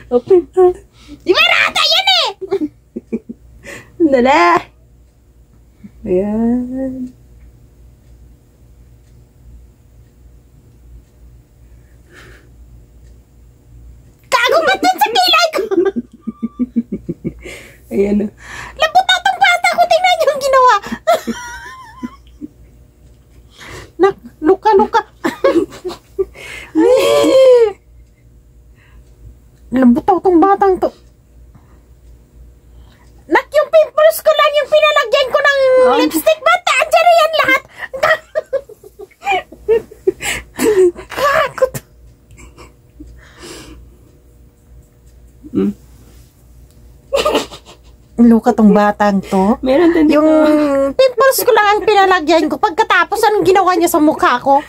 Open na. Ibarata yan eh! Dala. Ayan. Kago ba dun sa kilay ko? Ayan na. Labot na itong bata ko. Tingnan niyo yung ginawa. Nak, luka. Lambot na itong batang to. Nak, yung pimples ko lang yung pinalagyan ko ng lipstick. Bata, andyan yan lahat. Kakot. Luka tong batang to. Meron din Yung pimples ko lang ang pinalagyan ko. Pagkatapos, anong ginawa niya sa mukha ko?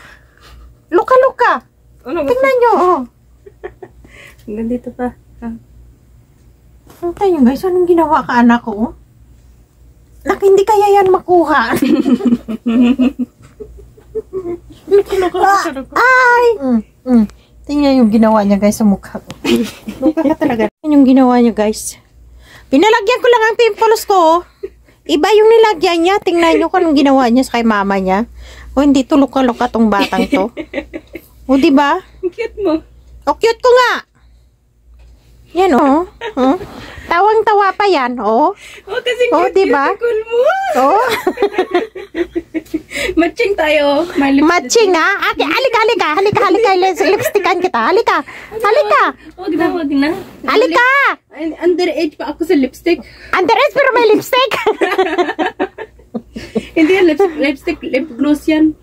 Luka. Ano ba? Tingnan nyo, oh. Hanggang dito pa. Tingnan nyo guys, anong ginawa ka anak ko? Nak, hindi kaya yan makuha. Ay! Tingnan yung ginawa niya guys sa mukha ko. Luka ka talaga. Tingnan yung ginawa niya guys. Pinalagyan ko lang ang pimples ko. Iba yung nilagyan niya. Tingnan nyo kung anong ginawa niya sa kay mama niya. O hindi to luka-luka tong batang to. O diba? Cute mo. O cute ko nga. Yan oh. Tawang-tawa pa yan oh. Oh, kasi Oh, cute diba? cool mo. Oh. Matching tayo. May lipstick. Matching ha? Halika. Lipstickan kita. Halika. Wag na. Halika. Underage pa ako sa lipstick. Underage pero may lipstick. Hindi yan, lipstick, lip gloss yan.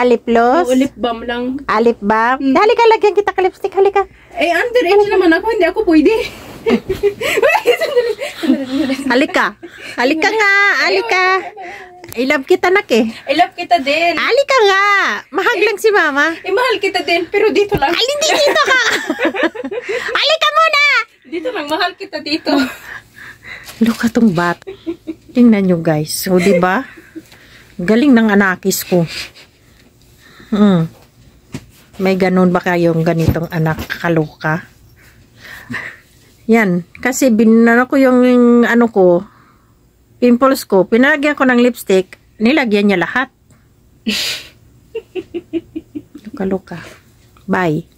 Lip gloss. Oo, lip balm lang. Lip balm. Halika, lagyan kita ka lipstick. Halika. Eh, underage naman ako, hindi ako pwede. Halika nga. I love kita nak eh. I love kita din. Halika nga. Mahal lang si mama. Eh, mahal kita din, pero dito lang. Hindi dito ka. Halika muna. Dito lang, mahal kita dito. Luka tong bat. Tingnan nyo guys. So, diba? Galing ng anakis ko. May ganun ba kayong ganitong anak kaluka? Yan. Kasi binano ko yung ano ko, pimples ko, pinalagyan ko ng lipstick, nilagyan niya lahat. Luka-luka. Bye.